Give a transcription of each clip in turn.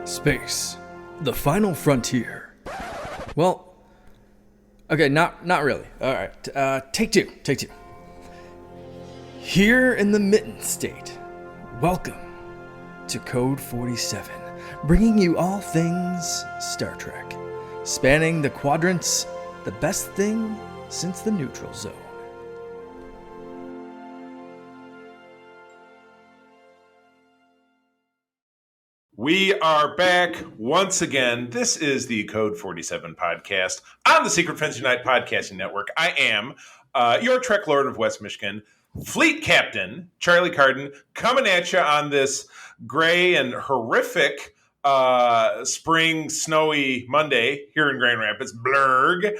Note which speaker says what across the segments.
Speaker 1: Space, the final frontier. Well, okay, not really. All right, take two. Here in the Mitten State, welcome to Code 47, bringing you all things Star Trek, spanning the quadrants, the best thing since the neutral zone.
Speaker 2: We are back once again. This is the Code 47 podcast on the Secret Friends Unite podcasting network. I am your Trek Lord of West Michigan, Fleet Captain Charlie Carden, coming at you on this gray and horrific spring snowy Monday here in Grand Rapids. Blurg.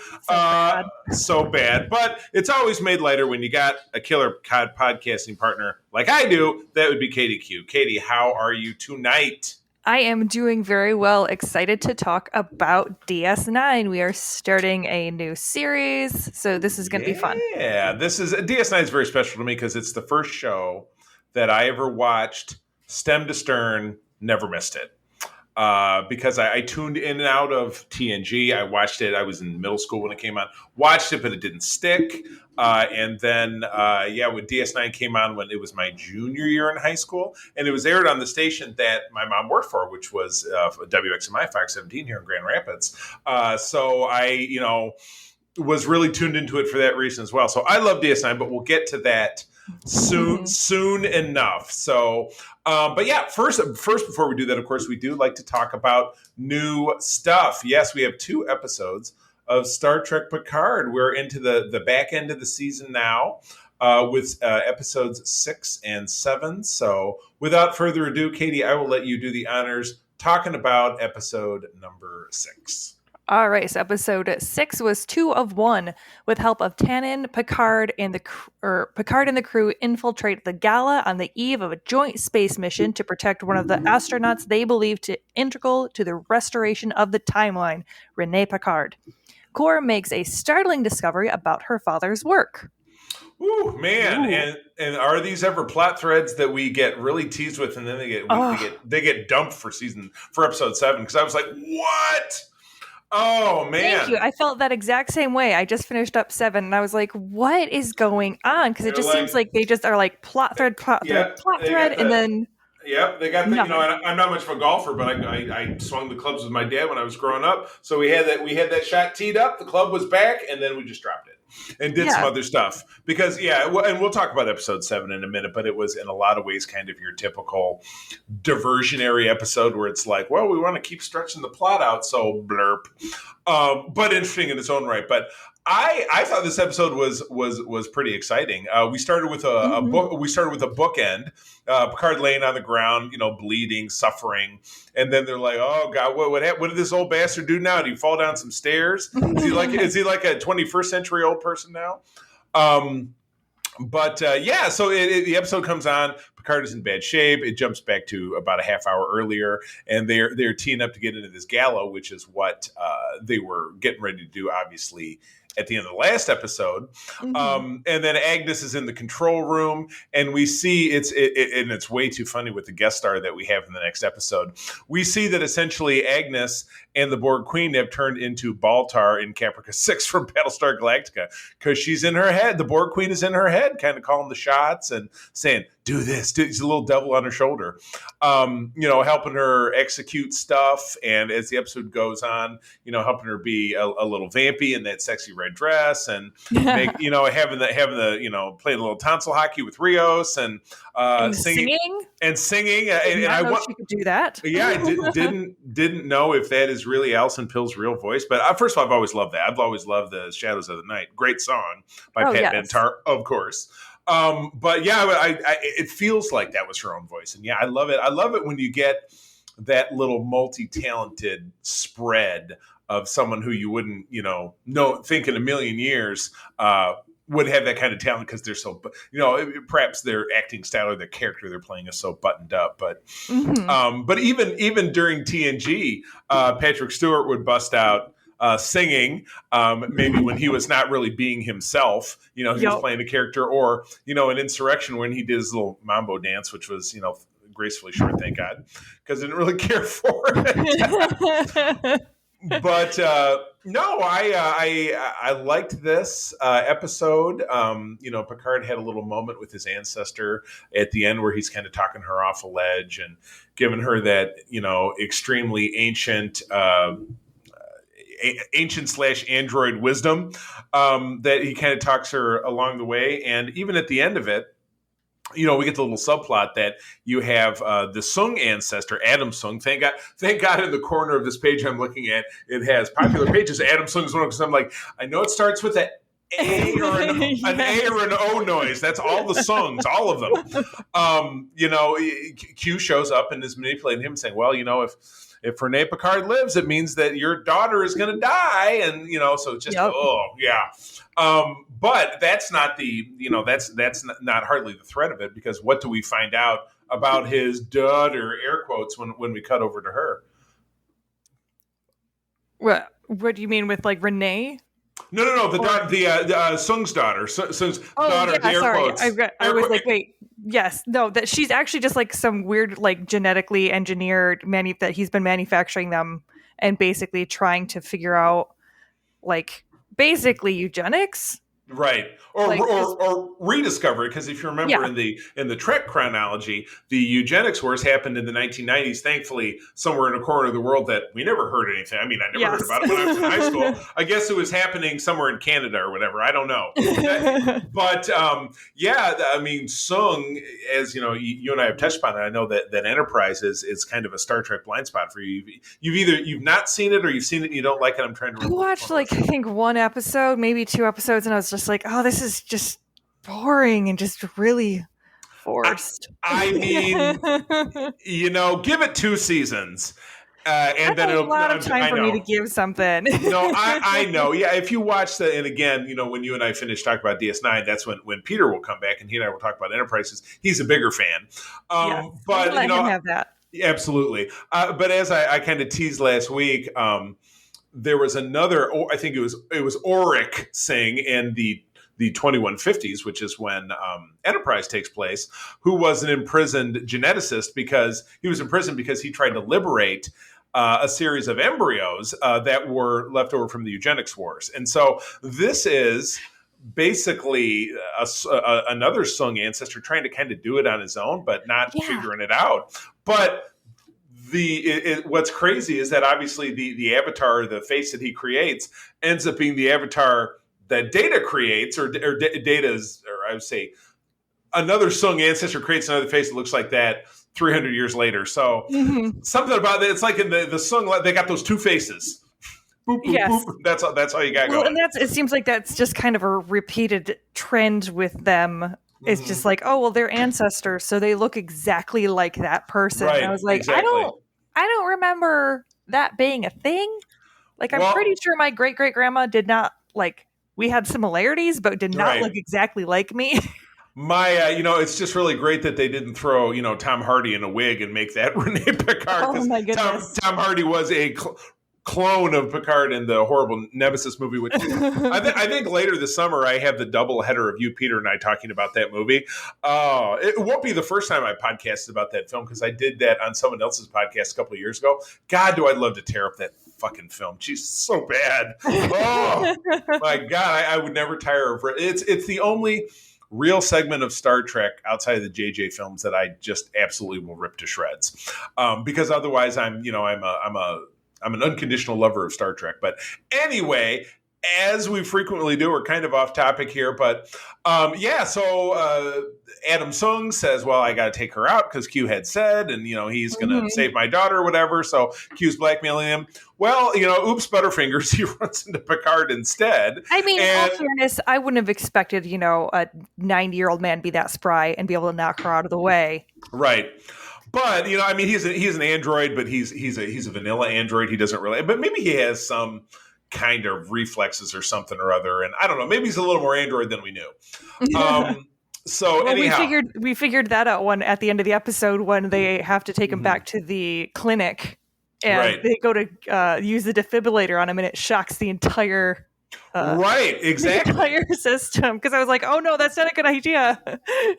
Speaker 2: So bad. But it's always made lighter when you got a killer podcasting partner like I do. That would be Katie Q. Katie, how are you tonight?
Speaker 3: I am doing very well. Excited to talk about DS9. We are starting a new series, so this is going to be fun.
Speaker 2: Yeah, DS9 is very special to me because it's the first show that I ever watched stem to stern, never missed it. Because I tuned in and out of TNG. I watched it. I was in middle school when it came on. Watched it, but it didn't stick. And then, when DS9 came on when it was my junior year in high school, and it was aired on the station that my mom worked for, which was WXMI 517 here in Grand Rapids. So I, was really tuned into it for that reason as well. So I love DS9, but we'll get to that soon enough. So, first before we do that, of course, we do like to talk about new stuff. Yes, we have 2 episodes of Star Trek Picard. We're into the back end of the season now with episodes 6 and 7. So without further ado, Katie, I will let you do the honors talking about episode number 6.
Speaker 3: All right, so episode 6 was 2 of 1. With help of Tannen, Picard and the crew infiltrate the Gala on the eve of a joint space mission to protect one of the astronauts they believe to integral to the restoration of the timeline, Rene Picard. Kor makes a startling discovery about her father's work.
Speaker 2: Ooh, man. Ooh. And are these ever plot threads that we get really teased with and then they get dumped for episode 7? Because I was like, what? Oh, man.
Speaker 3: Thank you. I felt that exact same way. I just finished up 7 and I was like, what is going on? Because it just seems like they just are like plot thread, and then...
Speaker 2: Yep, they got I'm not much of a golfer, but I swung the clubs with my dad when I was growing up. So we had that shot teed up. The club was back, and then we just dropped it and did some other stuff. Because and we'll talk about episode 7 in a minute, but it was in a lot of ways kind of your typical diversionary episode where it's like, well, we want to keep stretching the plot out, so blurp. But interesting in its own right. But I thought this episode was pretty exciting. We started with a book. We started with a bookend. Picard laying on the ground, bleeding, suffering, and then they're like, "Oh God, what did this old bastard do now? Did he fall down some stairs? Is he like a 21st century old person now?" So the episode comes on. Picard is in bad shape. It jumps back to about a half hour earlier, and they're teeing up to get into this gala, which is what they were getting ready to do, obviously, at the end of the last episode. And then Agnes is in the control room, and we see and it's way too funny with the guest star that we have in the next episode. We see that essentially Agnes and the Borg Queen have turned into Baltar in Caprica 6 from Battlestar Galactica, because she's in her head. The Borg Queen is in her head, kind of calling the shots and saying, do this. She's a little devil on her shoulder, helping her execute stuff. And as the episode goes on, helping her be a little vampy in that sexy red dress, and having the playing a little tonsil hockey with Rios and singing. And I
Speaker 3: know she could do that.
Speaker 2: Yeah, I didn't know if that is really Alison Pill's real voice. But first of all, I've always loved that. I've always loved the Shadows of the Night. Great song by Pat Benatar, of course. It feels like that was her own voice. And I love it. I love it when you get that little multi-talented spread of someone who you wouldn't, think in a million years would have that kind of talent, because they're so, perhaps their acting style or their character they're playing is so buttoned up. But but even during TNG, Patrick Stewart would bust out singing, maybe when he was not really being himself, he was playing a character, or, in Insurrection when he did his little mambo dance, which was, gracefully short, thank God, because I didn't really care for it. But no, I liked this episode. Picard had a little moment with his ancestor at the end where he's kind of talking her off a ledge and giving her that extremely ancient /android wisdom that he kind of talks her along the way. And even at the end of it, we get the little subplot that you have the Sung ancestor, Adam Sung. Thank God in the corner of this page I'm looking at, it has popular pages. Adam Sung is one because I'm like, I know it starts with an A or an A or an O noise. That's all the Sungs, all of them. Q shows up and is manipulating him, saying, well, if Renee Picard lives, it means that your daughter is going to die. And, so it's just, oh, yeah. But that's not that's not hardly the threat of it, because what do we find out about his daughter, air quotes, when we cut over to her?
Speaker 3: What do you mean with like Renee?
Speaker 2: No, the Sung's daughter. Sung's daughter,
Speaker 3: yeah,
Speaker 2: the air
Speaker 3: sorry.
Speaker 2: quotes.
Speaker 3: I was like, wait, yes, no, that she's actually just like some weird, like genetically engineered that he's been manufacturing them and basically trying to figure out, like, basically eugenics.
Speaker 2: Right. Or rediscover it, because if you remember in the Trek chronology, the eugenics wars happened in the 1990s, thankfully, somewhere in a corner of the world that we never heard anything. I mean, I never heard about it when I was in high school. I guess it was happening somewhere in Canada or whatever. I don't know. But I mean, Sung, as you and I have touched upon it, I know that Enterprise is kind of a Star Trek blind spot for you. You've not seen it, or you've seen it and you don't like it. I'm trying to
Speaker 3: I watched I think one episode, maybe two episodes, and I was just like, oh, this is just boring and just really forced.
Speaker 2: I mean, give it 2 seasons. And then
Speaker 3: a lot of time for me to give something.
Speaker 2: No, I know. Yeah, if you watch that, and again, when you and I finish talking about DS9, that's when Peter will come back and he and I will talk about Enterprises. He's a bigger fan. But
Speaker 3: let him have that.
Speaker 2: Absolutely. But as I kind of teased last week, there was another. I think it was Auric Singh in the 2150s, which is when Enterprise takes place, who was an imprisoned geneticist because he was imprisoned because he tried to liberate a series of embryos that were left over from the eugenics wars. And so this is basically another Sung ancestor trying to kind of do it on his own, but not figuring it out. But what's crazy is that obviously the avatar, the face that he creates, ends up being the avatar that Data creates, or Data's, or I would say, another Sung ancestor creates another face that looks like that 300 years later. So something about that. It's like in the Sung, they got those 2 faces. Boop, boop, boop. That's all you got going.
Speaker 3: And it seems like that's just kind of a repeated trend with them. It's just like, oh, well, they're ancestors, so they look exactly like that person.
Speaker 2: Right,
Speaker 3: and I was like, exactly. I don't remember that being a thing. Like, I'm pretty sure my great great grandma did not like. We had similarities, but did not look exactly like me.
Speaker 2: My, it's just really great that they didn't throw, Tom Hardy in a wig and make that Renee Picard.
Speaker 3: Oh my goodness.
Speaker 2: Tom Hardy was a clone of Picard in the horrible Nemesis movie, which I think later this summer I have the double header of you, Peter, and I talking about that movie. It won't be the first time I podcasted about that film, because I did that on someone else's podcast a couple of years ago. God, do I love to tear up that fucking film. She's so bad. Oh my God, I would never tire of it. It's the only real segment of Star Trek outside of the JJ films that I just absolutely will rip to shreds. Because otherwise I'm an unconditional lover of Star Trek. But anyway, as we frequently do, we're kind of off topic here, but so Adam Sung says, well, I got to take her out because Q had said, and, he's going to save my daughter or whatever. So Q's blackmailing him. Well, oops, Butterfingers, he runs into Picard instead.
Speaker 3: I mean, in all fairness, I wouldn't have expected, a 90-year-old man be that spry and be able to knock her out of the way.
Speaker 2: Right. But, he's an android, but he's a vanilla android. He doesn't really, but maybe he has some kind of reflexes or something or other. And I don't know, maybe he's a little more android than we knew. Anyhow,
Speaker 3: we figured that out at the end of the episode when they have to take him back to the clinic and they go to use the defibrillator on him, and it shocks the entire
Speaker 2: Right,
Speaker 3: the
Speaker 2: exactly.
Speaker 3: entire system, because I was like, oh no, that's not a good idea.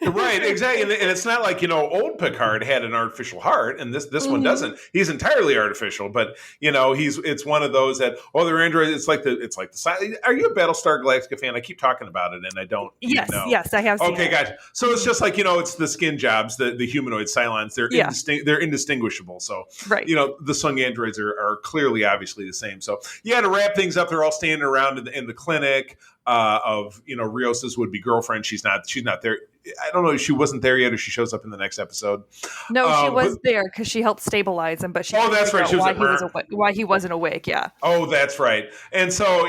Speaker 2: Right, exactly. And it's not like, old Picard had an artificial heart, and this one
Speaker 3: Mhm.
Speaker 2: doesn't. He's entirely artificial, but it's one of those that, they're androids. It's like the are you a Battlestar Galactica fan? I keep talking about it and I don't even
Speaker 3: Yes,
Speaker 2: know.
Speaker 3: yes, I have seen
Speaker 2: Okay,
Speaker 3: it.
Speaker 2: gotcha. So it's just like, it's the skin jobs, the humanoid Cylons,
Speaker 3: Yeah.
Speaker 2: they're indistinguishable. So,
Speaker 3: Right.
Speaker 2: the Sung androids are clearly, obviously the same. So, yeah, to wrap things up, they're all standing around in the clinic of, Rios's would-be girlfriend. She's not there. I don't know if she wasn't there yet or she shows up in the next episode.
Speaker 3: No, she was there because she helped stabilize him, but she couldn't
Speaker 2: that's
Speaker 3: figure
Speaker 2: right. She
Speaker 3: out
Speaker 2: was
Speaker 3: why he wasn't awake. Yeah.
Speaker 2: Oh, that's right. And so,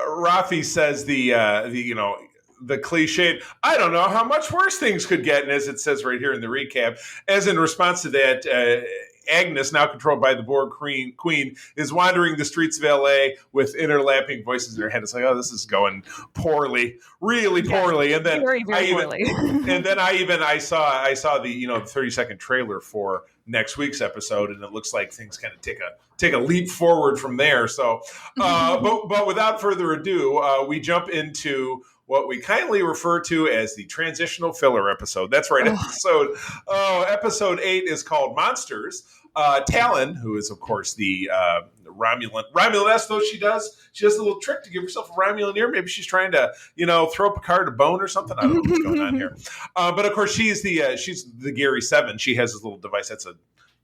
Speaker 2: Rafi says the cliched, I don't know how much worse things could get. And as it says right here in the recap, as in response to that, Agnes, now controlled by the Borg Queen, is wandering the streets of LA with interlapping voices in her head. It's like, oh, this is going poorly, really poorly. And then
Speaker 3: very, very poorly.
Speaker 2: and then I saw the 30-second trailer for next week's episode, and it looks like things kind of take a leap forward from there. So, but without further ado, we jump into what we kindly refer to as the transitional filler episode. That's right. Episode 8 is called Monsters. Talon, who is of course the Romulan-esque, though she does a little trick to give herself a Romulan ear. Maybe she's trying to, throw Picard a bone or something. I don't know what's going on here. But of course, she's the Gary 7. She has this little device that's a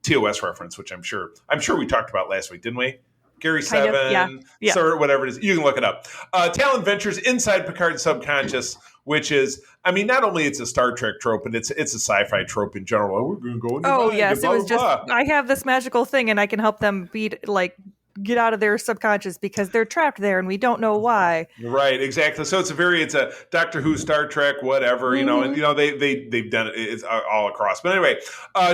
Speaker 2: TOS reference, which I'm sure we talked about last week, didn't we? Gary 7,
Speaker 3: yeah.
Speaker 2: Sir, whatever it is. You can look it up. Talon ventures inside Picard's subconscious, which is, not only it's a Star Trek trope, but it's a sci-fi trope in general. Oh, we're going to go in your mind,
Speaker 3: yes,
Speaker 2: blah,
Speaker 3: it was
Speaker 2: blah,
Speaker 3: just,
Speaker 2: blah.
Speaker 3: I have this magical thing and I can help them get out of their subconscious because they're trapped there and we don't know why.
Speaker 2: Right, exactly. So it's a Doctor Who, Star Trek, whatever, and they've done it. It's all across. But anyway,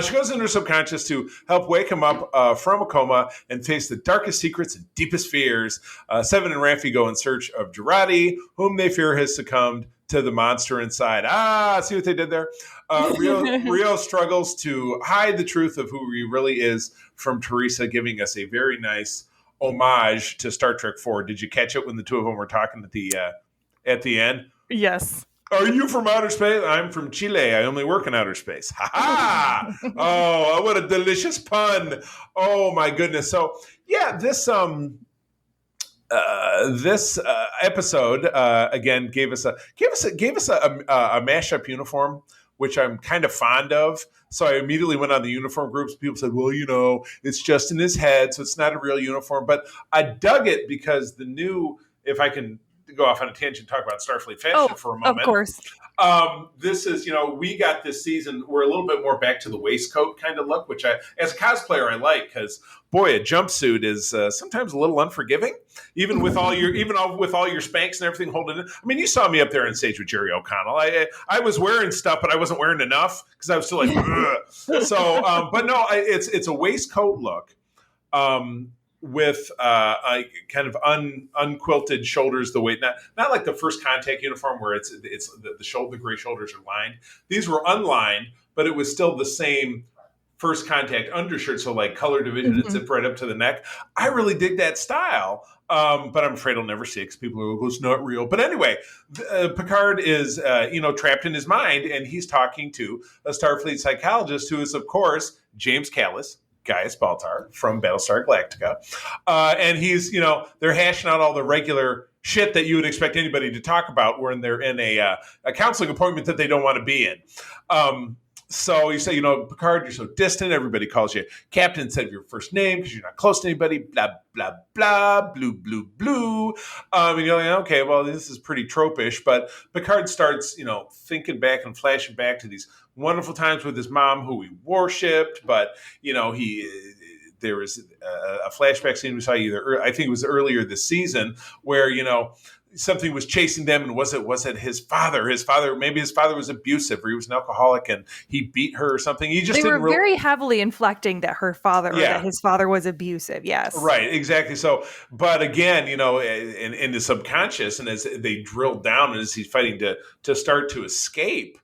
Speaker 2: she goes into her subconscious to help wake him up from a coma and face the darkest secrets and deepest fears. Seven and Raffi go in search of Girardi, whom they fear has succumbed to the monster inside. See what they did there? Rio struggles to hide the truth of who he really is from Teresa, giving us a very nice homage to Star Trek 4. Did you catch it when the two of them were talking at the end?
Speaker 3: Yes.
Speaker 2: Are you from outer space? I'm from Chile. I only work in outer space. Ha ha! Oh, what a delicious pun! Oh my goodness. So yeah, this episode again gave us a mashup uniform, which I'm kind of fond of. So I immediately went on the uniform groups. People said, well, it's just in his head, so it's not a real uniform. But I dug it because the new, if I can go off on a tangent and talk about Starfleet fashion for a moment.
Speaker 3: Of course.
Speaker 2: This is, we got this season, we're a little bit more back to the waistcoat kind of look, which as a cosplayer, I like because, boy, a jumpsuit is sometimes a little unforgiving, even with all your Spanx and everything holding it. You saw me up there on stage with Jerry O'Connell. I was wearing stuff, but I wasn't wearing enough because I was still like, ugh. So, but no, it's a waistcoat look. With a kind of unquilted shoulders, the way not like the First Contact uniform where it's the gray shoulders are lined. These were unlined, but it was still the same First Contact undershirt, so like color division and zip right up to the neck. I really dig that style, but I'm afraid I'll never see it because people are like, it's not real. But anyway, Picard is trapped in his mind, and he's talking to a Starfleet psychologist who is, of course, James Callis, Gaius Baltar from Battlestar Galactica. And he's, they're hashing out all the regular shit that you would expect anybody to talk about when they're in a counseling appointment that they don't want to be in. So you say, Picard, you're so distant. Everybody calls you Captain instead of your first name because you're not close to anybody. Blah, blah, blah, blue, blue, blue. And you're like, okay, well, this is pretty tropish. But Picard starts, thinking back and flashing back to these wonderful times with his mom who he worshipped. But, there was a flashback scene we saw I think it was earlier this season where, something was chasing them, and was it his father? Maybe his father was abusive, or he was an alcoholic, and he beat her or something. They
Speaker 3: were very heavily inflecting that that his father was abusive. Yes,
Speaker 2: right, exactly. So, but again, in the subconscious, and as they drilled down, and as he's fighting to start to escape,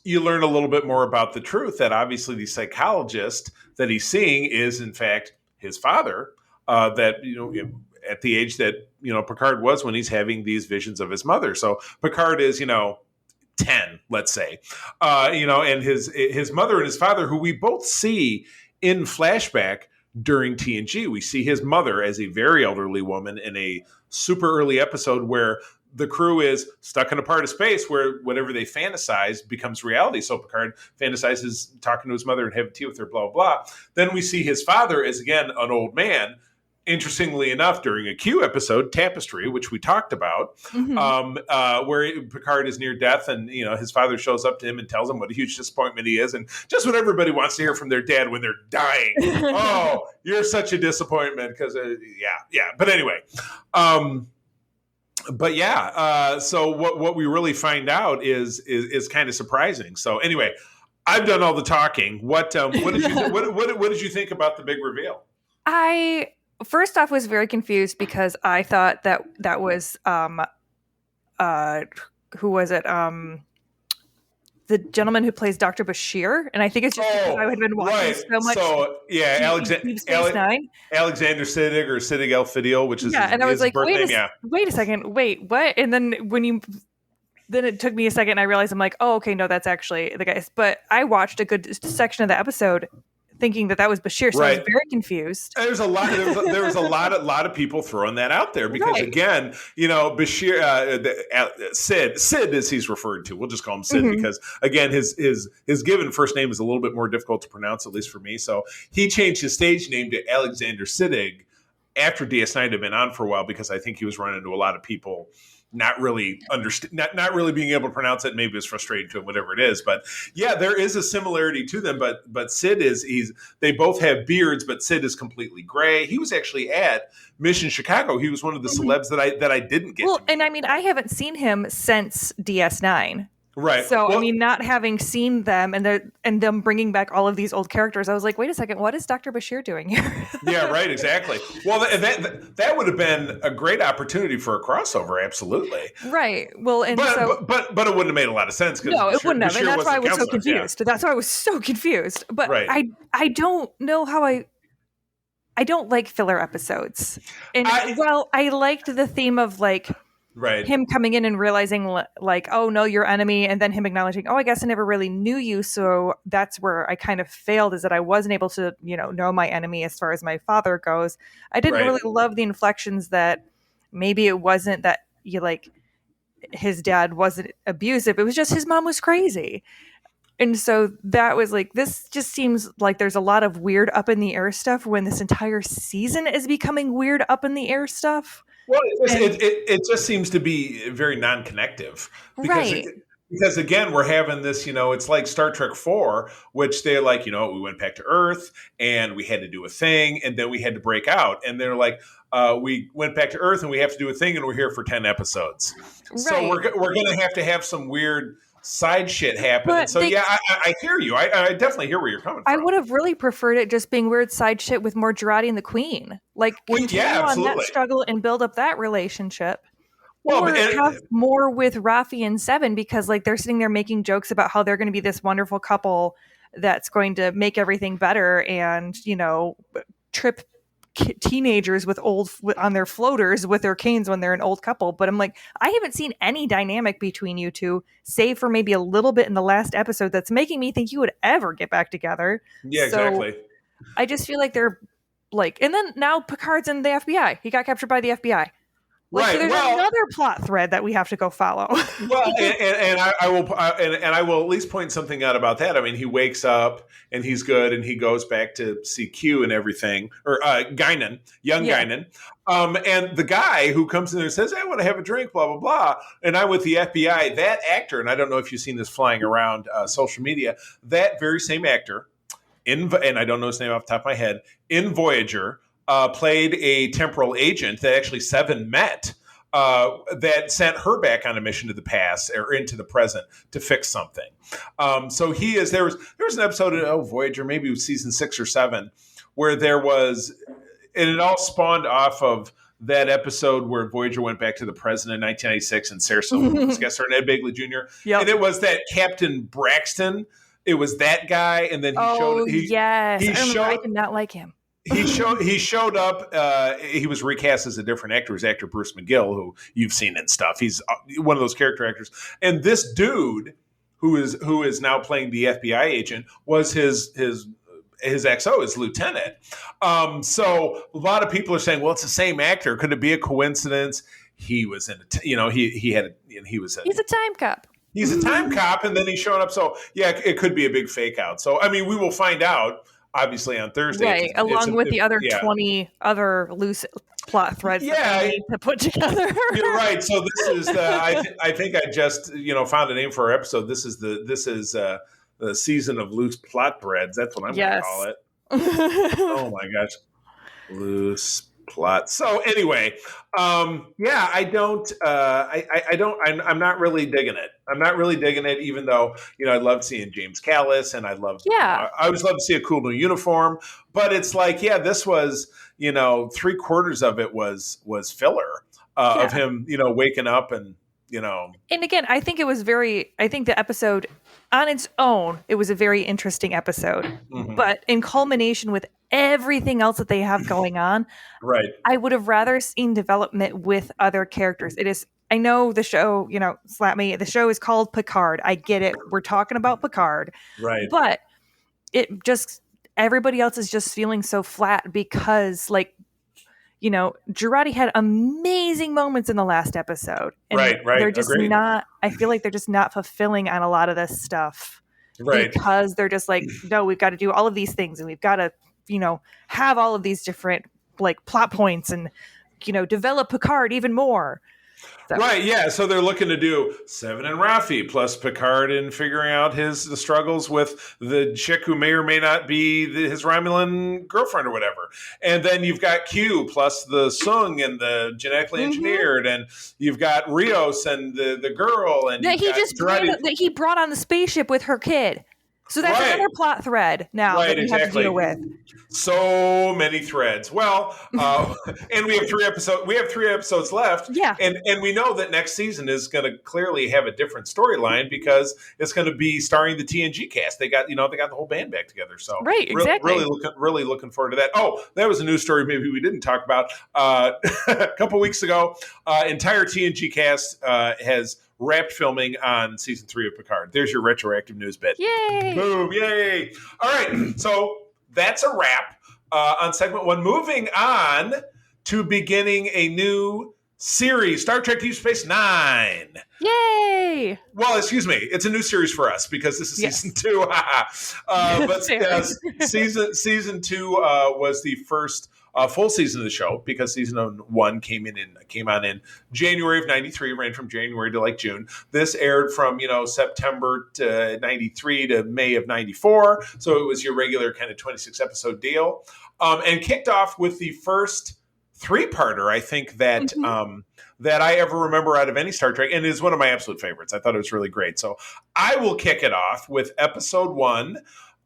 Speaker 2: you learn a little bit more about the truth that obviously the psychologist that he's seeing is in fact his father. at the age that, Picard was when he's having these visions of his mother. So Picard is, 10, let's say, and his mother and his father, who we both see in flashback during TNG. We see his mother as a very elderly woman in a super early episode where the crew is stuck in a part of space where whatever they fantasize becomes reality. So Picard fantasizes talking to his mother and having tea with her, blah, blah, blah. Then we see his father as, again, an old man. Interestingly enough, during a Q episode, Tapestry, which we talked about, where Picard is near death and, his father shows up to him and tells him what a huge disappointment he is. And just what everybody wants to hear from their dad when they're dying. Oh, you're such a disappointment because, yeah. But anyway, so what we really find out is kind of surprising. So anyway, I've done all the talking. What did you think about the big reveal?
Speaker 3: I first off was very confused because I thought that was who was it? The gentleman who plays Dr. Bashir, and I think it's just because I had been watching so much.
Speaker 2: So yeah,
Speaker 3: Alexander
Speaker 2: Siddig or Siddig El-Fidel, which is
Speaker 3: and I was like,
Speaker 2: wait
Speaker 3: a second, wait, what? And then then it took me a second, and I realized I'm like, oh, okay, no, that's actually the guy. But I watched a good section of the episode thinking that was Bashir, so I was very confused.
Speaker 2: There was a lot of people throwing that out there because again, Bashir, Sid as he's referred to, we'll just call him Sid because again, his given first name is a little bit more difficult to pronounce, at least for me. So he changed his stage name to Alexander Siddig after DS9 had been on for a while because I think he was running into a lot of people not really not really being able to pronounce it. Maybe it's frustrating to him, whatever it is. But yeah, there is a similarity to them. But Sid they both have beards, but Sid is completely gray. He was actually at Mission Chicago. He was one of the celebs that I didn't get.
Speaker 3: Well, and I mean, I haven't seen him since DS9.
Speaker 2: Right.
Speaker 3: So, not having seen them and them bringing back all of these old characters, I was like, wait a second, what is Dr. Bashir doing here?
Speaker 2: Yeah, right, exactly. Well, that would have been a great opportunity for a crossover, absolutely.
Speaker 3: Right. Well,
Speaker 2: but it wouldn't have made a lot of sense.
Speaker 3: No, it wouldn't have, and that's why I was so confused. Yeah. That's why I was so confused. But I don't know how I don't like filler episodes. And I liked the theme of him coming in and realizing oh no, your enemy, and then him acknowledging, oh, I guess I never really knew you. So that's where I kind of failed, is that I wasn't able to, know my enemy as far as my father goes. I didn't really love the inflections that maybe it wasn't that his dad wasn't abusive. It was just his mom was crazy. And so that was this just seems like there's a lot of weird up in the air stuff when this entire season is becoming weird up in the air stuff.
Speaker 2: Well, it just seems to be very non-connective. Because again, we're having this, it's like Star Trek 4, which they're like, we went back to Earth and we had to do a thing and then we had to break out. And they're like, we went back to Earth and we have to do a thing and we're here for 10 episodes. Right. So we're going to have some weird side shit happen. And so I hear you. I definitely hear where you're coming from.
Speaker 3: I would have really preferred it just being weird side shit with more Jurati and the Queen. Continue on that struggle and build up that relationship. Well, or have more with Rafi and Seven because they're sitting there making jokes about how they're going to be this wonderful couple that's going to make everything better and trip teenagers on their floaters with their canes when they're an old couple. But I'm like, I haven't seen any dynamic between you two, save for maybe a little bit in the last episode, that's making me think you would ever get back together.
Speaker 2: Yeah, exactly.
Speaker 3: I just feel like they're and then now Picard's in the FBI. He got captured by the FBI.
Speaker 2: Right.
Speaker 3: So there's another plot thread that we have to go follow.
Speaker 2: Well, and I will at least point something out about that. I mean, he wakes up and he's good, and he goes back to see Q and everything, or Guinan, young Guinan. And the guy who comes in there and says, "I want to have a drink," blah blah blah. And I'm with the FBI. That actor, and I don't know if you've seen this flying around social media. That very same actor, and I don't know his name off the top of my head, in Voyager. Played a temporal agent that actually Seven met that sent her back on a mission to the past or into the present to fix something. So he is. There was an episode of Voyager, maybe it was season 6 or 7, where there was, and it all spawned off of that episode where Voyager went back to the present in 1996 and Sarah Silverman was guest star and Ed Begley Jr. Yep. And it was that Captain Braxton. It was that guy, and then he showed.
Speaker 3: Yes, I did not like him.
Speaker 2: he showed up. He was recast as a different actor. His actor Bruce McGill, who you've seen in stuff. He's one of those character actors. And this dude, who is now playing the FBI agent, was his XO, his lieutenant. So a lot of people are saying, well, it's the same actor. Could it be a coincidence? He was in he was
Speaker 3: He's a time cop.
Speaker 2: He's a time cop, and then he's showing up. So yeah, it could be a big fake out. So I mean, we will find out obviously on Thursday,
Speaker 3: right? Along with the other 20 other loose plot threads.
Speaker 2: Yeah,
Speaker 3: that we need to put together.
Speaker 2: You're right. So this is I think I just found a name for our episode. This is the season of loose plot threads. That's what I'm going to call it. Oh my gosh, loose plot. So anyway, I don't. I'm not really digging it. I'm not really digging it, even though I love seeing James Callis, and I love. I always love to see a cool new uniform. But it's like, this was 3/4 of it was filler of him, waking up and.
Speaker 3: And again, I think the episode on its own, it was a very interesting episode. Mm-hmm. But in culmination with everything else that they have going on,
Speaker 2: right?
Speaker 3: I would have rather seen development with other characters. I know the show, slap me. The show is called Picard. I get it. We're talking about Picard.
Speaker 2: Right.
Speaker 3: But everybody else is just feeling so flat because Girardi had amazing moments in the last episode. And
Speaker 2: right.
Speaker 3: They're just not, I feel like they're just not fulfilling on a lot of this stuff.
Speaker 2: Right.
Speaker 3: Because they're just like, no, we've got to do all of these things and we've got to, have all of these different plot points and, develop Picard even more. So.
Speaker 2: Right, yeah. So they're looking to do Seven and Rafi plus Picard and figuring out the struggles with the chick who may or may not be his Romulan girlfriend or whatever. And then you've got Q plus the Sung and the genetically engineered, and you've got Rios and the girl. And
Speaker 3: that he brought on the spaceship with her kid. So that's another plot thread now that we have to deal with.
Speaker 2: So many threads. Well, and we have 3 episodes. We have 3 episodes left.
Speaker 3: Yeah,
Speaker 2: and we know that next season is going to clearly have a different storyline because it's going to be starring the TNG cast. They got the whole band back together. So
Speaker 3: right, exactly.
Speaker 2: Really looking forward to that. Oh, that was a news story maybe we didn't talk about a couple weeks ago. Entire TNG cast has wrapped filming on season 3 of Picard. There's your retroactive news bit.
Speaker 3: Yay!
Speaker 2: Boom! Yay! All right, so that's a wrap on segment 1. Moving on to beginning a new series, Star Trek Deep Space Nine.
Speaker 3: Yay!
Speaker 2: Well, excuse me, it's a new series for us because this is season 2. But season 2 was the first full season of the show because season 1 came on in January of 93, ran from January to June. This aired from September to 93 to May of 94, so it was your regular kind of 26 episode deal, and kicked off with the first 3-parter, I think that that I ever remember out of any Star Trek, and it is one of my absolute favorites. I thought it was really great, so I will kick it off with episode 1.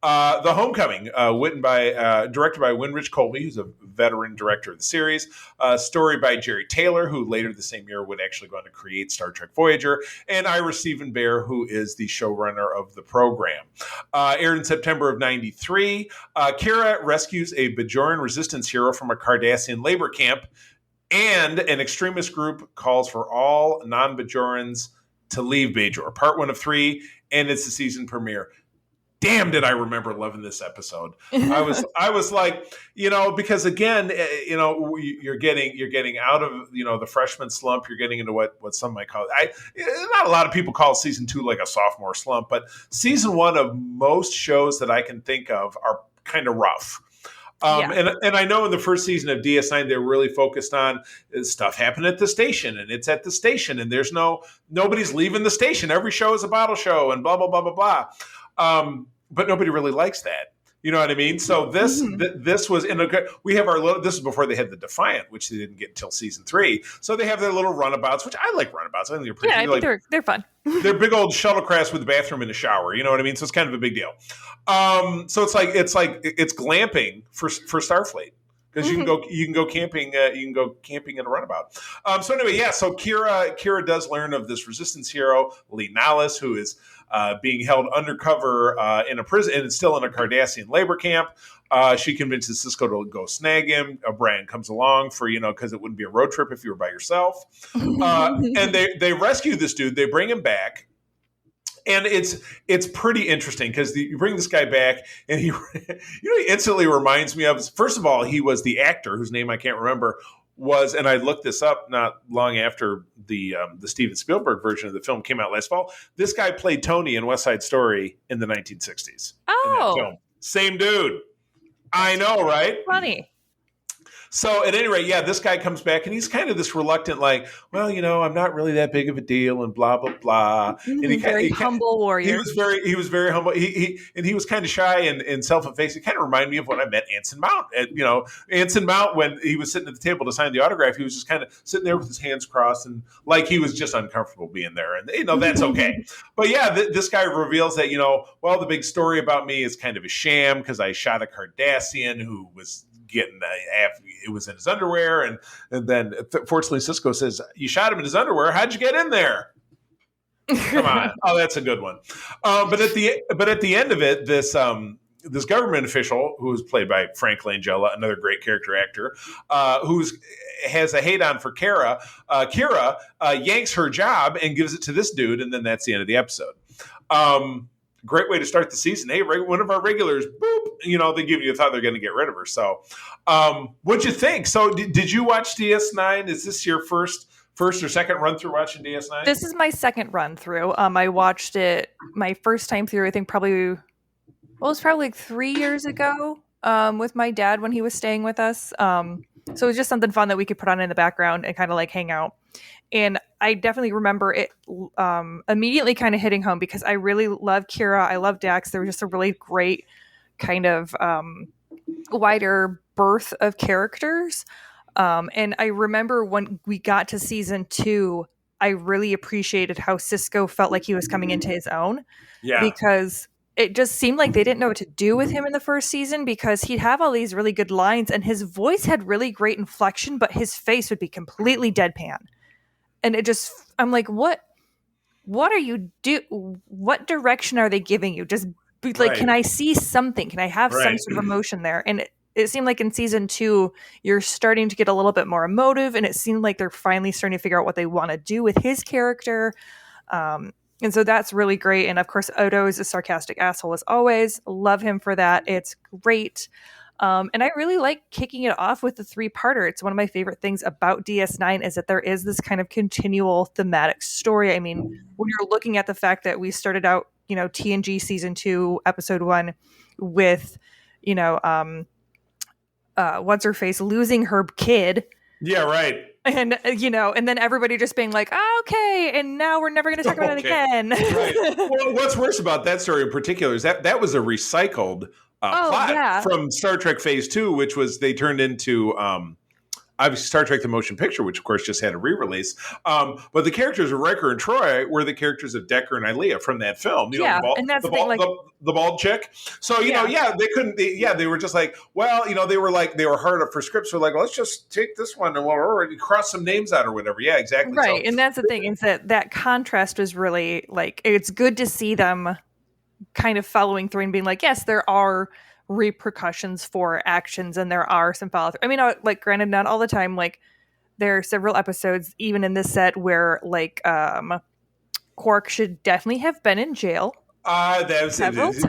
Speaker 2: The Homecoming, directed by Winrich Colby, who's a veteran director of the series. Story by Jerry Taylor, who later the same year would actually go on to create Star Trek Voyager, and Ira Stephen Bear, who is the showrunner of the program. Aired in September of 93. Kira rescues a Bajoran resistance hero from a Cardassian labor camp, and an extremist group calls for all non-Bajorans to leave Bajor. Part 1 of 3, and it's the season premiere. Damn, did I remember loving this episode. I was like, because again, you're getting out of, the freshman slump. You're getting into what some might call not a lot of people call season 2 like a sophomore slump, but season 1 of most shows that I can think of are kind of rough. And I know in the first season of DS9, they're really focused on stuff happened at the station, and it's at the station, and nobody's leaving the station. Every show is a bottle show, and blah, blah, blah, blah, blah. But nobody really likes that. You know what I mean? So this was we have this is before they had the Defiant, which they didn't get until season 3. So they have their little runabouts, which I like runabouts. I think they're pretty.
Speaker 3: Yeah, I think they're fun.
Speaker 2: They're big old shuttlecrafts with a bathroom and a shower. You know what I mean? So it's kind of a big deal. So it's glamping for Starfleet. Because you can go camping in a runabout. So anyway, so Kira does learn of this resistance hero, Lee Nallis, who is being held undercover in a prison and still in a Cardassian labor camp. She convinces Cisco to go snag him. Brian comes along for, because it wouldn't be a road trip if you were by yourself. And they rescue this dude. They bring him back. And it's pretty interesting because you bring this guy back, and he instantly reminds me of, first of all, he was the actor whose name I can't remember, and I looked this up not long after the Steven Spielberg version of the film came out last fall. This guy played Tony in West Side Story in the 1960s.
Speaker 3: Oh,
Speaker 2: in that film. Same dude. I know, right?
Speaker 3: Funny.
Speaker 2: So at any rate, this guy comes back and he's kind of this reluctant, like, well, I'm not really that big of a deal and blah, blah, blah. And
Speaker 3: he humble warrior.
Speaker 2: He was very humble. He was kind of shy and self-effacing. He kind of reminded me of when I met Anson Mount. Anson Mount, when he was sitting at the table to sign the autograph, he was just kind of sitting there with his hands crossed and like he was just uncomfortable being there. And, that's okay. But this guy reveals that, the big story about me is kind of a sham because I shot a Cardassian who was getting it was in his underwear, and then fortunately Cisco says, "You shot him in his underwear. How'd you get in there?" Come on, that's a good one. But at the end of it, this government official who was played by Frank Langella, another great character actor, has a hate on for Kira. Kira yanks her job and gives it to this dude, and then that's the end of the episode. Great way to start the season. Hey, one of our regulars, boop, they give you a thought they're going to get rid of her. So what'd you think? So did you watch DS9? Is this your first or second run through watching DS9?
Speaker 3: This is my second run through. I watched it my first time through, I think it was probably like 3 years ago with my dad when he was staying with us. So it was just something fun that we could put on in the background and kind of like hang out. And I definitely remember it immediately kind of hitting home because I really love Kira. I love Dax. They were just a really great kind of wider berth of characters. And I remember when we got to season 2, I really appreciated how Cisco felt like he was coming into his own. Yeah. Because it just seemed like they didn't know what to do with him in the first season because he'd have all these really good lines and his voice had really great inflection, but his face would be completely deadpan. And I'm like, what are you what direction are they giving you? Just like, right. Can I see something? Can I have some sort of emotion there? And it seemed like in season 2, you're starting to get a little bit more emotive, and it seemed like they're finally starting to figure out what they want to do with his character. And so that's really great. And of course, Odo is a sarcastic asshole as always. Love him for that. It's great. And I really like kicking it off with the 3-parter. It's one of my favorite things about DS9 is that there is this kind of continual thematic story. I mean, when you're looking at the fact that we started out, TNG season 2, episode 1 with, what's her face losing her kid.
Speaker 2: Yeah, right.
Speaker 3: And, and then everybody just being like, oh, okay. And now we're never going to talk about it again. Right.
Speaker 2: Well, what's worse about that story in particular is that was a recycled plot from Star Trek Phase 2, which was they turned into obviously Star Trek The Motion Picture, which of course just had a re-release. But the characters of Riker and Troy were the characters of Decker and Ilea from that film.
Speaker 3: And that's
Speaker 2: the bald chick. So, they couldn't, they were just like, well, they were hard up for scripts. So like, well, let's just take this one and cross some names out or whatever. Yeah, exactly.
Speaker 3: Right. So, and that's the thing is that contrast was really like, it's good to see them kind of following through and being like, yes, there are repercussions for actions and there are some follow through. I mean, like, granted, not all the time. Like, there are several episodes, even in this set, where like Quark should definitely have been in jail. Several times.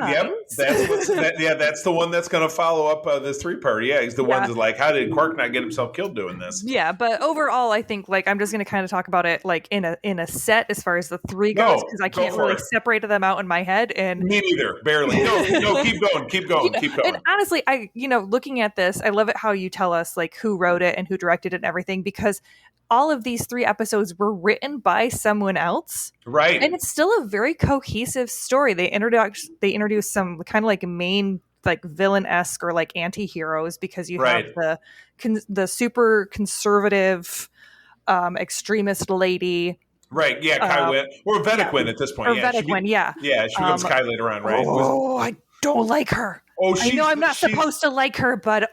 Speaker 2: Yep, that's the one that's going to follow up this 3-part. Yeah, he's the one that's like, how did Quark not get himself killed doing this?
Speaker 3: Yeah, but overall, I think like I'm just going to kind of talk about it like in a set as far as the 3 goes because I can't really separate them out in my head. And
Speaker 2: me neither, barely. No, keep going.
Speaker 3: And honestly, I looking at this, I love it how you tell us like who wrote it and who directed it and everything because all of these 3 episodes were written by someone else.
Speaker 2: Right.
Speaker 3: And it's still a very cohesive story. They introduce some kind of like main like villain-esque or like anti-heroes because you have the super conservative extremist lady.
Speaker 2: Right. Yeah, Kai Wynn. Or Vetequin at this point.
Speaker 3: Or Vetequin, yeah.
Speaker 2: Yeah, she becomes Kai later on, right?
Speaker 3: Oh, I don't like her. I know I'm not supposed to like her, but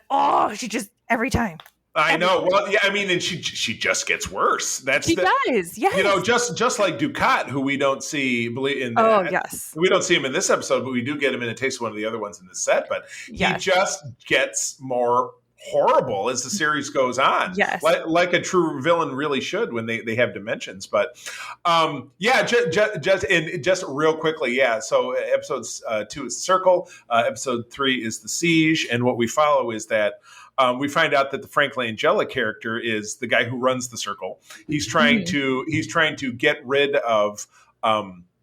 Speaker 3: she just every time.
Speaker 2: I know. Well, yeah, I mean, and she just gets worse.
Speaker 3: She does, yes.
Speaker 2: Just like Ducat, who we don't see
Speaker 3: Oh, yes.
Speaker 2: we don't see him in this episode, but we do get him in a taste of one of the other ones in the set. But he just gets more horrible as the series goes on.
Speaker 3: Yes.
Speaker 2: Like a true villain really should when they have dimensions. But just real quickly, yeah. So episodes 2 is the Circle, episode 3 is the Siege, and what we follow is that we find out that the Frank Langella character is the guy who runs the Circle. He's trying to get rid of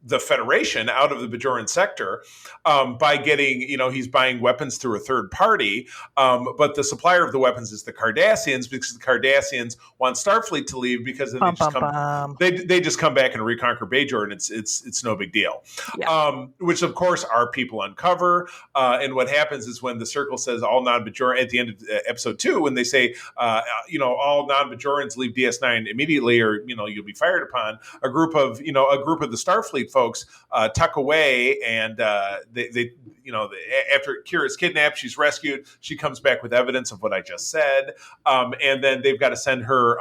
Speaker 2: the Federation out of the Bajoran sector by getting, he's buying weapons through a third party. But the supplier of the weapons is the Cardassians, because the Cardassians want Starfleet to leave because then they just come back and reconquer Bajor, and it's no big deal. Yeah. Which of course our people uncover. And what happens is when the Circle says all non-Bajoran at the end of episode 2, when they say all non-Bajorans leave DS9 immediately, or you'll be fired upon, a group of the Starfleet folks tuck away, and they after Kira's kidnapped, she's rescued. She comes back with evidence of what I just said, and then they've got to send her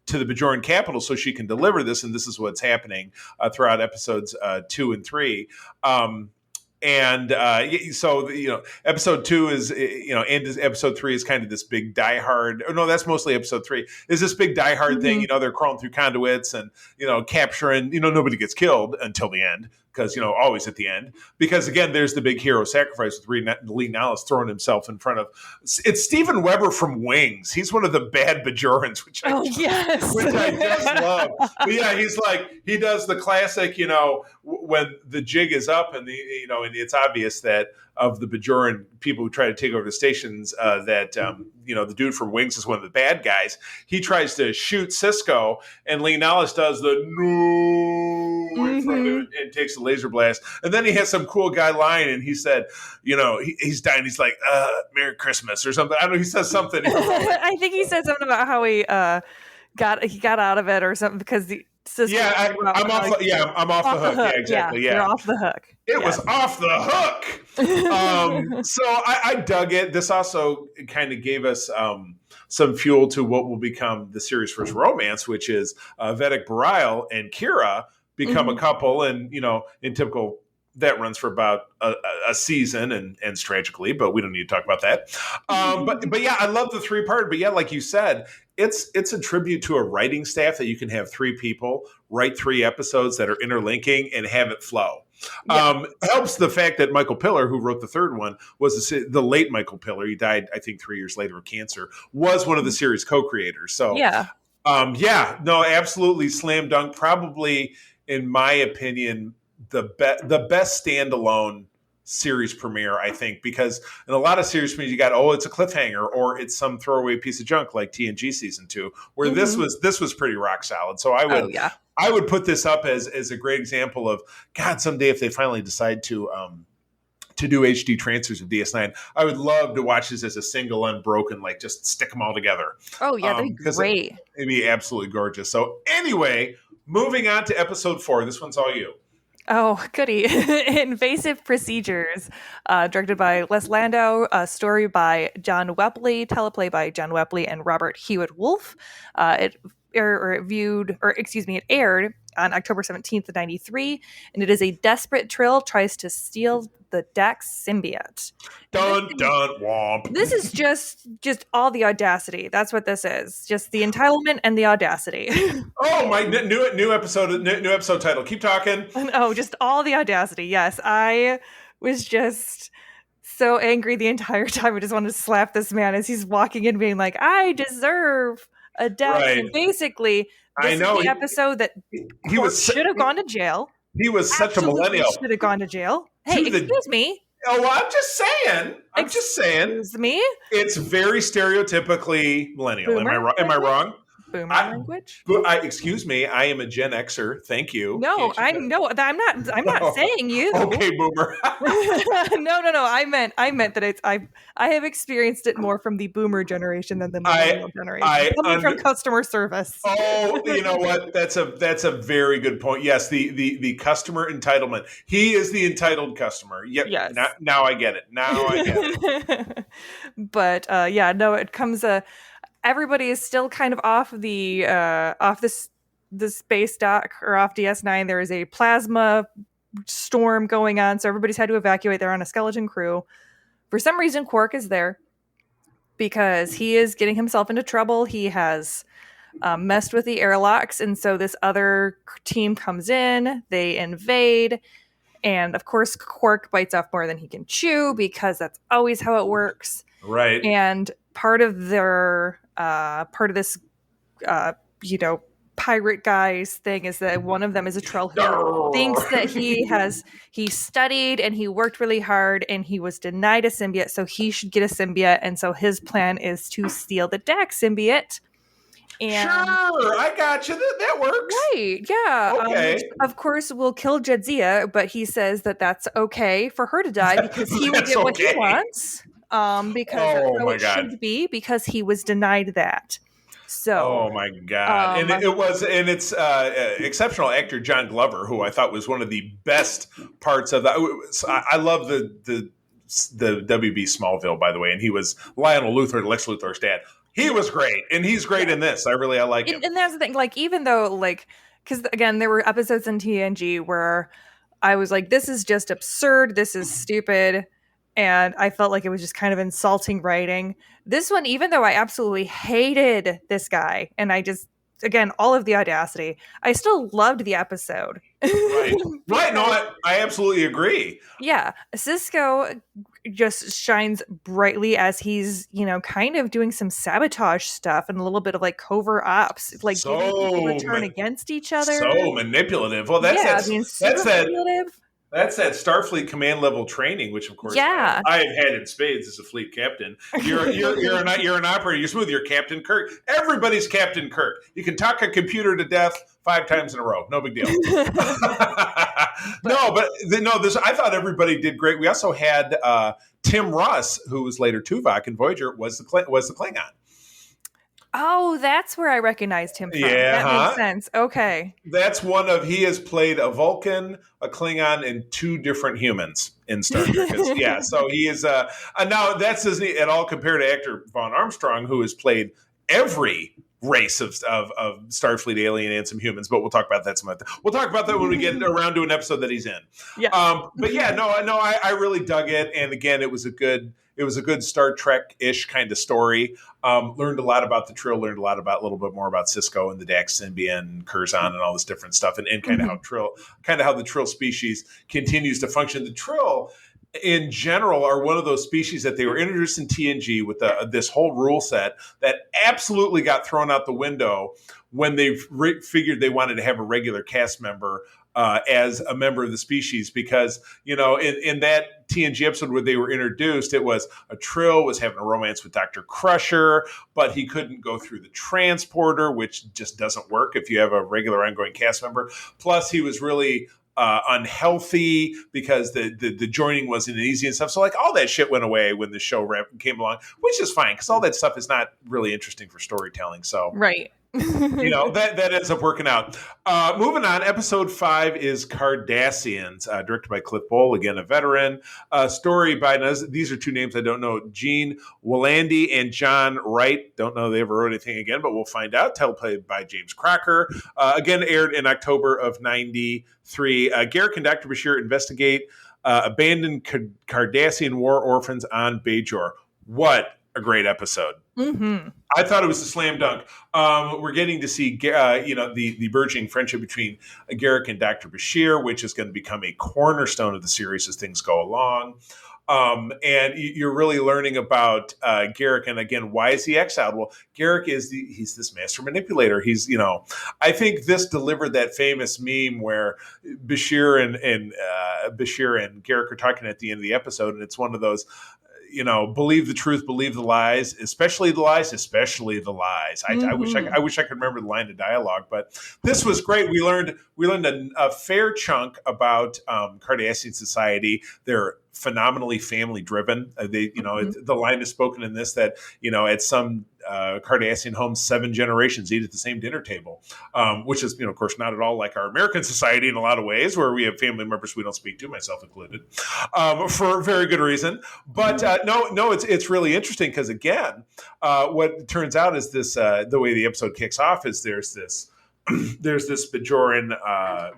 Speaker 2: to the Bajoran capital so she can deliver this. And this is what's happening throughout episodes 2 and 3. Episode 2 is, and episode 3 is kind of this big diehard. Oh, no, that's mostly episode 3. Is this big diehard thing? They're crawling through conduits and, capturing, nobody gets killed until the end. Because, always at the end. Because, again, there's the big hero sacrifice with Lee Nallis throwing himself in front of... It's Steven Weber from Wings. He's one of the bad Bajorans, which I just love. But, yeah, he's like... He does the classic, when the jig is up and, and it's obvious that of the Bajoran people who try to take over the stations, the dude from Wings is one of the bad guys. He tries to shoot Cisco, and Lee Nallis does the no in front of him and takes a laser blast. And then he has some cool guy line, and he said, he's dying. He's like, Merry Christmas or something. I don't know. He says something.
Speaker 3: I think he said something about how he got out of it or something because the Cisco.
Speaker 2: I'm off the hook. Yeah, exactly. Yeah,
Speaker 3: you're off the hook.
Speaker 2: It was off the hook. So I dug it. This also kind of gave us some fuel to what will become the series' first romance, which is Vedic Bareil and Kira become a couple, and in typical. That runs for about a season and ends tragically, but we don't need to talk about that. But yeah, I love the 3-part. But yeah, like you said, it's a tribute to a writing staff that you can have 3 people write 3 episodes that are interlinking and have it flow. Yeah. Helps the fact that Michael Piller, who wrote the 3rd one, was the late Michael Piller. He died, I think, 3 years later of cancer. Was one of the series co-creators. So absolutely slam dunk. Probably, in my opinion, the best standalone series premiere, I think, because in a lot of series premieres you got it's a cliffhanger or it's some throwaway piece of junk like TNG season 2, where this was pretty rock solid. So I would put this up as a great example of God. Someday, if they finally decide to do HD transfers of DS9, I would love to watch this as a single unbroken, like just stick them all together. Oh yeah, that'd be great. It'd be absolutely gorgeous. So anyway, moving on to episode 4. This one's all you.
Speaker 3: Oh, goody. Invasive Procedures, directed by Les Landau, story by John Wepley, teleplay by John Wepley and Robert Hewitt Wolf. It aired on October 17th, 1993, and it is a desperate Trill tries to steal the Dax symbiote.
Speaker 2: Dun, dun, womp.
Speaker 3: This is just all the audacity. That's what this is. Just the entitlement and the audacity.
Speaker 2: Oh, my new episode title. Keep talking.
Speaker 3: Oh, just all the audacity. Yes, I was just so angry the entire time. I just wanted to slap this man as he's walking in being like, I deserve a death. Right. And basically, this is the episode that he should have gone to jail.
Speaker 2: He was such a millennial.
Speaker 3: Should have gone to jail. Hey, excuse me.
Speaker 2: Oh, well, I'm just saying.
Speaker 3: Excuse me.
Speaker 2: It's very stereotypically millennial. Am I wrong?
Speaker 3: Boomer language.
Speaker 2: Excuse me. I am a Gen Xer. Thank you.
Speaker 3: No, I'm not saying you.
Speaker 2: Okay, boomer.
Speaker 3: No. I meant that it's I have experienced it more from the boomer generation than the millennial generation. Coming from customer service.
Speaker 2: Oh, you know what? That's a very good point. Yes, the customer entitlement. He is the entitled customer. Yep. Yes. Now I get it.
Speaker 3: But it comes everybody is still kind of off the space dock or off DS9. There is a plasma storm going on, so everybody's had to evacuate. They're on a skeleton crew. For some reason, Quark is there because he is getting himself into trouble. He has messed with the airlocks, and so this other team comes in. They invade, and of course, Quark bites off more than he can chew because that's always how it works.
Speaker 2: Right.
Speaker 3: And part of this, pirate guys thing is that one of them is a troll who thinks that he studied and he worked really hard and he was denied a symbiote, so he should get a symbiote. And so his plan is to steal the Dax symbiote. And
Speaker 2: sure, I got you. That works.
Speaker 3: Right, yeah.
Speaker 2: Okay.
Speaker 3: Which of course will kill Jadzia, but he says that that's okay for her to die because he will get what he wants. Because that's how it should be, because he was denied that. So,
Speaker 2: oh my God. It's exceptional actor John Glover, who I thought was one of the best parts of that. I love the WB Smallville, by the way, and he was Lionel Luthor, Lex Luthor's dad. He was great, and he's great in this. I like him.
Speaker 3: And that's the thing, like, even though, like, because again, there were episodes in TNG where I was like, this is just absurd, this is stupid, and I felt like it was just kind of insulting writing. This one, even though I absolutely hated this guy, and I just, again, all of the audacity, I still loved the episode.
Speaker 2: Right. Right. No, I absolutely agree.
Speaker 3: Yeah. Cisco just shines brightly as he's, kind of doing some sabotage stuff and a little bit of like covert ops, like getting people to turn against each other.
Speaker 2: So manipulative. Well, that's manipulative. That's that Starfleet command level training, which of course I have had in spades as a fleet captain. You're an operator. You're smooth. You're Captain Kirk. Everybody's Captain Kirk. You can talk a computer to death 5 times in a row. No big deal. I thought everybody did great. We also had Tim Russ, who was later Tuvok in Voyager, was the Klingon.
Speaker 3: Oh, that's where I recognized him from.
Speaker 2: Yeah,
Speaker 3: that makes sense. Okay.
Speaker 2: That's he has played a Vulcan, a Klingon, and 2 different humans in Star Trek. Yeah, so he is, now that's doesn't at all compare to actor Vaughn Armstrong, who has played every race of Starfleet alien and some humans, but we'll talk about that some other time. We'll talk about that when we get around to an episode that he's in.
Speaker 3: Yeah.
Speaker 2: But yeah, I really dug it. And again, it was a good Star Trek-ish kind of story. Learned a lot about the Trill, learned a little bit more about Cisco and the Dax Symbian and Curzon and all this different stuff, and kind of how the Trill species continues to function. The Trill in general are one of those species that they were introduced in TNG with this whole rule set that absolutely got thrown out the window when they figured they wanted to have a regular cast member as a member of the species, because in that TNG episode where they were introduced, it was a Trill was having a romance with Dr. Crusher, but he couldn't go through the transporter, which just doesn't work if you have a regular ongoing cast member. Plus, he was really unhealthy because the joining wasn't easy and stuff. So like all that shit went away when the show came along, which is fine because all that stuff is not really interesting for storytelling. So
Speaker 3: right.
Speaker 2: that ends up working out. Moving on, episode 5 is Cardassians, directed by Cliff Bole, again a veteran. Story by these are 2 names I don't know: Gene Willandy and John Wright. Don't know they ever wrote anything again, but we'll find out. Teleplayed by James Crocker. Again aired in October of '93. Garrick and Dr. Bashir investigate abandoned Cardassian war orphans on Bajor. What a great episode.
Speaker 3: Mm-hmm.
Speaker 2: I thought it was a slam dunk. We're getting to see, the burgeoning friendship between Garrick and Dr. Bashir, which is going to become a cornerstone of the series as things go along. And you're really learning about Garrick, and again, why is he exiled? Well, Garrick he's this master manipulator. He's, I think this delivered that famous meme where Bashir and Garrick are talking at the end of the episode, and it's one of those. Believe the truth, believe the lies, especially the lies, especially the lies. I wish I could remember the line of dialogue, but this was great. We learned a fair chunk about Cardassian society, their phenomenally family driven. The line is spoken in this that, at some Cardassian homes, 7 generations eat at the same dinner table, which is, of course, not at all like our American society in a lot of ways, where we have family members we don't speak to, myself included, for very good reason. But no, it's really interesting because, again, what turns out is this: the way the episode kicks off is there's this Bajoran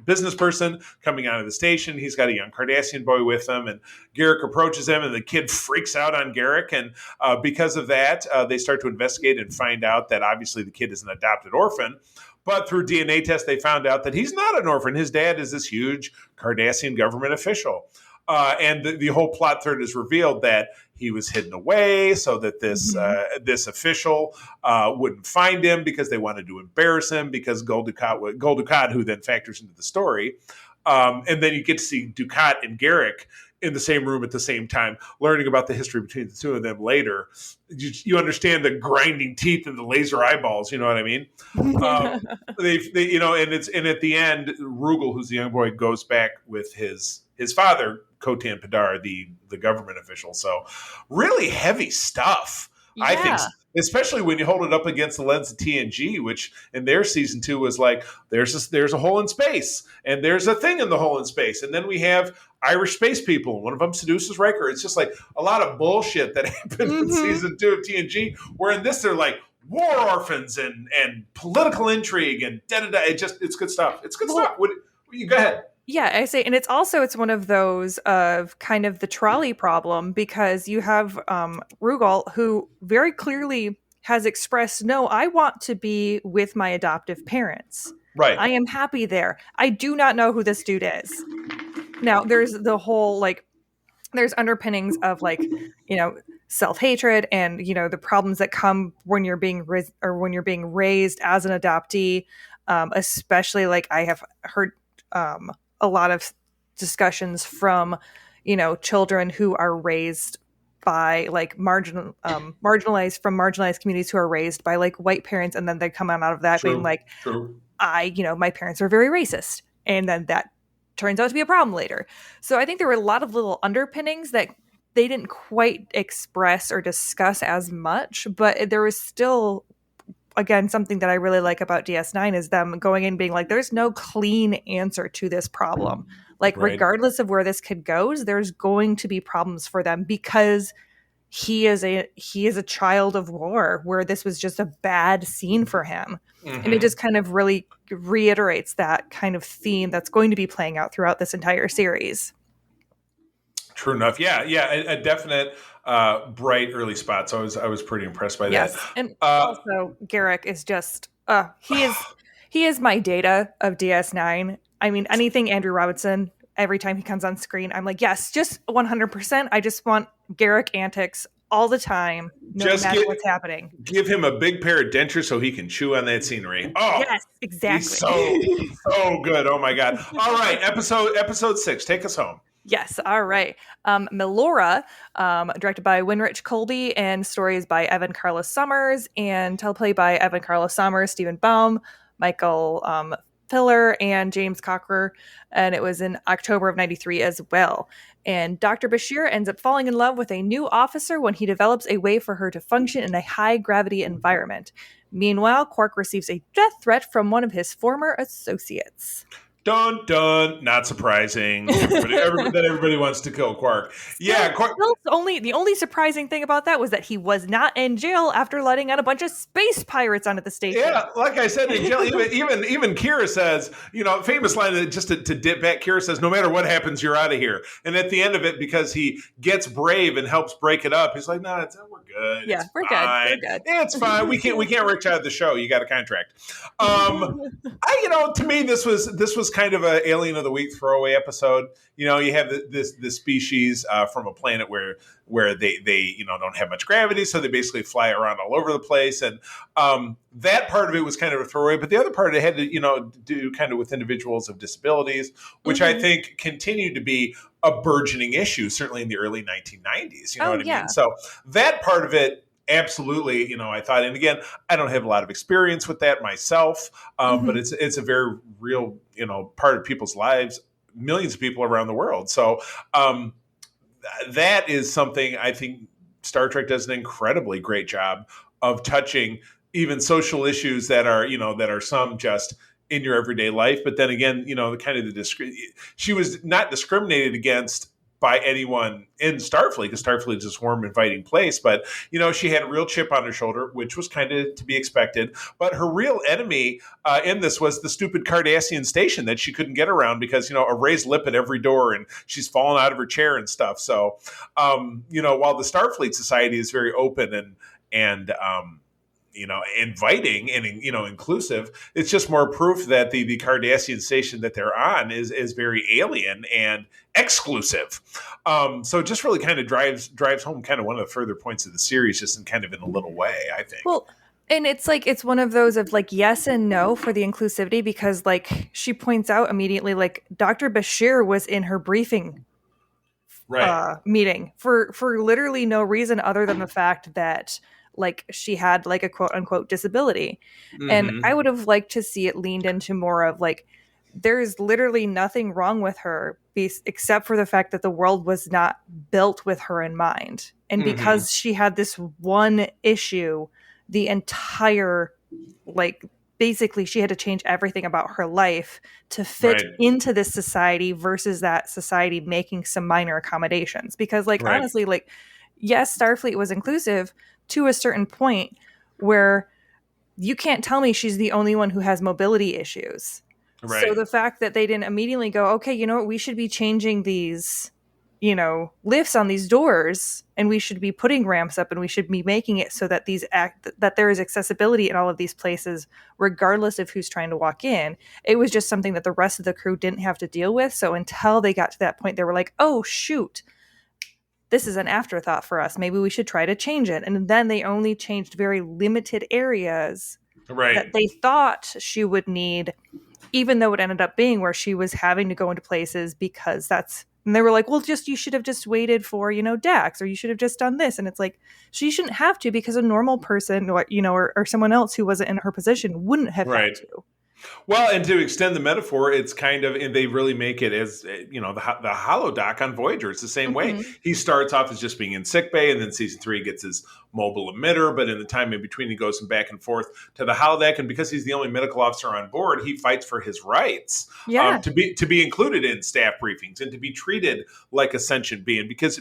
Speaker 2: business person coming out of the station. He's got a young Cardassian boy with him, and Garrick approaches him, and the kid freaks out on Garrick. And because of that, they start to investigate and find out that obviously the kid is an adopted orphan. But through DNA tests, they found out that he's not an orphan. His dad is this huge Cardassian government official. And the whole plot thread is revealed that he was hidden away so that this official wouldn't find him because they wanted to embarrass him, because Gul Dukat, who then factors into the story. And then you get to see Dukat and Garrick in the same room at the same time, learning about the history between the two of them later. You understand the grinding teeth and the laser eyeballs. You know what I mean? And at the end, Rugal, who's the young boy, goes back with his father, Kotan Padar, the government official. So really heavy stuff, yeah. I think, especially when you hold it up against the lens of TNG, which in their season 2 was like, there's a hole in space, and there's a thing in the hole in space. And then we have Irish space people, and one of them seduces Riker. It's just like a lot of bullshit that happened in season 2 of TNG, where in this they're like war orphans and political intrigue and da-da-da. It's good stuff. It's good stuff. You go ahead.
Speaker 3: Yeah, I say, and it's one of those of kind of the trolley problem, because you have Rugal, who very clearly has expressed, no, I want to be with my adoptive parents.
Speaker 2: Right.
Speaker 3: I am happy there. I do not know who this dude is. Now, there's the whole, there's underpinnings of self-hatred and, the problems that come when you're being raised as an adoptee, especially I have heard a lot of discussions from, children who are raised by marginalized communities who are raised by white parents. And then they come out of that being
Speaker 2: True.
Speaker 3: My parents are very racist. And then that turns out to be a problem later. So I think there were a lot of little underpinnings that they didn't quite express or discuss as much, but there was still, again, something that I really like about DS9 is them going in being there's no clean answer to this problem. Right. Regardless of where this kid goes, there's going to be problems for them because he is a child of war, where this was just a bad scene for him. Mm-hmm. And it just kind of really reiterates that kind of theme that's going to be playing out throughout this entire series.
Speaker 2: True enough. Yeah. A definite bright early spot. So I was pretty impressed by that.
Speaker 3: And also Garrick is just he is my Data of DS9. I mean, anything Andrew Robinson, every time he comes on screen, I'm like, yes, just 100%. I just want Garrick antics all the time, no matter what's happening.
Speaker 2: Give him a big pair of dentures so he can chew on that scenery. Oh,
Speaker 3: yes, exactly.
Speaker 2: He's so good. Oh my God. All right, episode 6. Take us home.
Speaker 3: Yes. All right. Melora, directed by Winrich Colby, and stories by Evan Carlos Summers, and teleplay by Evan Carlos Summers, Stephen Baum, Michael Filler, and James Cocker. And it was in October of '93 as well. And Dr. Bashir ends up falling in love with a new officer when he develops a way for her to function in a high-gravity environment. Meanwhile, Quark receives a death threat from one of his former associates.
Speaker 2: Dun dun! Not surprising. Everybody wants to kill Quark. Yeah, Quark.
Speaker 3: The only surprising thing about that was that he was not in jail after letting out a bunch of space pirates onto the station.
Speaker 2: Yeah, like I said, in jail, even Kira says, famous line that just to dip back. Kira says, "No matter what happens, you're out of here." And at the end of it, because he gets brave and helps break it up, he's like, "No, we're good.
Speaker 3: Yeah, we're good. We're good.
Speaker 2: It's fine. We can't reach out of the show. You got a contract." To me, this was kind of an Alien of the Week throwaway episode. You have this species from a planet where they don't have much gravity, so they basically fly around all over the place, and that part of it was kind of a throwaway. But the other part, it had to do kind of with individuals of disabilities, which I think continued to be a burgeoning issue, certainly in the early 1990s. You know what I mean? So that part of it. Absolutely, I thought, and again, I don't have a lot of experience with that myself, but it's a very real, part of people's lives, millions of people around the world. So that is something I think Star Trek does an incredibly great job of touching even social issues that are, that are some just in your everyday life. But then again, she was not discriminated against by anyone in Starfleet, because Starfleet is this warm, inviting place. But, she had a real chip on her shoulder, which was kind of to be expected. But her real enemy in this was the stupid Cardassian station that she couldn't get around because, a raised lip at every door and she's fallen out of her chair and stuff. So, while the Starfleet Society is very open and inviting and, inclusive, it's just more proof that the Cardassian station that they're on is very alien and exclusive. So it just really kind of drives home kind of one of the further points of the series, just in kind of in a little way, I think.
Speaker 3: Well, and it's like, it's one of those of like yes and no for the inclusivity, because like she points out immediately, like Dr. Bashir was in her briefing meeting for literally no reason other than the fact that like she had like a quote unquote disability. Mm-hmm. And I would have liked to see it leaned into more of like, there's literally nothing wrong with her except for the fact that the world was not built with her in mind. And because she had this one issue, the entire, like, basically she had to change everything about her life to fit into this society versus that society making some minor accommodations. Because like, honestly, like, yes, Starfleet was inclusive to a certain point where you can't tell me she's the only one who has mobility issues. Right. So the fact that they didn't immediately go, okay, you know what, we should be changing these, lifts on these doors, and we should be putting ramps up, and we should be making it so that that there is accessibility in all of these places, regardless of who's trying to walk in. It was just something that the rest of the crew didn't have to deal with. So until they got to that point, they were like, oh, shoot, this is an afterthought for us. Maybe we should try to change it. And then they only changed very limited areas that they thought she would need, even though it ended up being where she was having to go into places because and they were like, well, you should have just waited for, Dax, or you should have just done this. And it's like, she shouldn't have to, because a normal person, or someone else who wasn't in her position wouldn't have had to.
Speaker 2: Well, and to extend the metaphor, it's kind of, and they really make it as, the holodoc on Voyager. It's the same way. He starts off as just being in sickbay, and then season 3 gets his mobile emitter. But in the time in between, he goes back and forth to the holodeck. And because he's the only medical officer on board, he fights for his rights to be included in staff briefings and to be treated like a sentient being because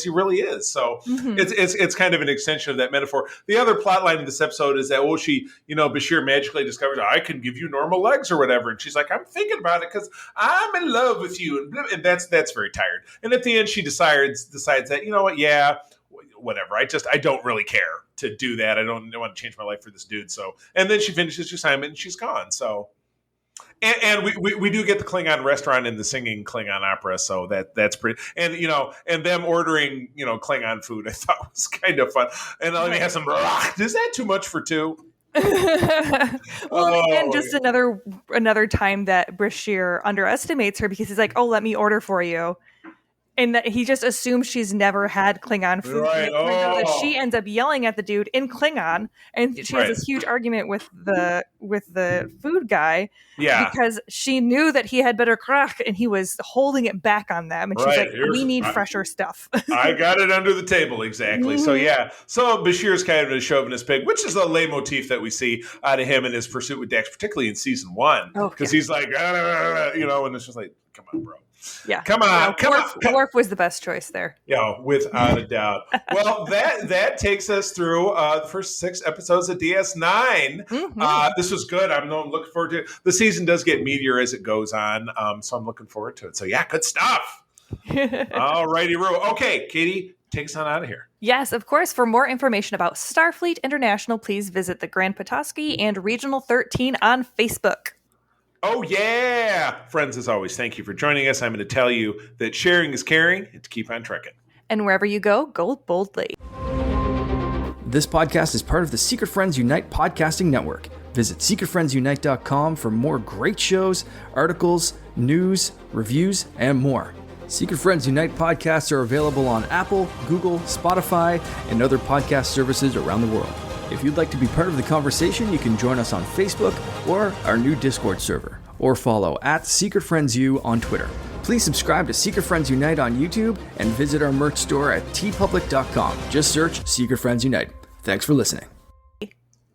Speaker 2: he really is. So it's kind of an extension of that metaphor. The other plot line in this episode is that, Bashir magically discovers, I can give you normal legs or whatever. And she's like, I'm thinking about it because I'm in love with you. And that's very tired. And at the end, she decides that, you know what? Yeah, whatever. I don't really care to do that. I don't want to change my life for this dude. So, and then she finishes her assignment and she's gone. So, and we do get the Klingon restaurant and the singing Klingon opera. So that's pretty, and, and them ordering, Klingon food, I thought was kind of fun. And let me have some, is that too much for two?
Speaker 3: And just another time that Bashir underestimates her, because he's like, oh, let me order for you, and that he just assumes she's never had Klingon food. Right. That she ends up yelling at the dude in Klingon, and she has this huge argument with the food guy, because she knew that he had better crack, and he was holding it back on them, and she's like, we need fresher stuff.
Speaker 2: I got it under the table, exactly. So so Bashir's kind of a chauvinist pig, which is a leitmotif that we see out of him in his pursuit with Dax, particularly in season 1, because he's like, and it's just like, come on, bro.
Speaker 3: Yeah,
Speaker 2: come on.
Speaker 3: Worf was the best choice there.
Speaker 2: Yeah, without a doubt. Well, that takes us through the first 6 episodes of DS9. This was good. I'm looking forward to it. The season does get meatier as it goes on, so I'm looking forward to it. So yeah, good stuff. All righty, Roo. Okay, Katie, take us on out of here.
Speaker 3: Yes, of course. For more information about Starfleet International, please visit the Grand Petoskey and Regional 13 on Facebook.
Speaker 2: Oh, yeah. Friends, as always, thank you for joining us. I'm going to tell you that sharing is caring and to keep on trekking.
Speaker 3: And wherever you go boldly.
Speaker 1: This podcast is part of the Secret Friends Unite podcasting network. Visit secretfriendsunite.com for more great shows, articles, news, reviews, and more. Secret Friends Unite podcasts are available on Apple, Google, Spotify, and other podcast services around the world. If you'd like to be part of the conversation, you can join us on Facebook or our new Discord server, or follow @SecretFriendsU on Twitter. Please subscribe to Secret Friends Unite on YouTube and visit our merch store at tpublic.com. Just search Secret Friends Unite. Thanks for listening.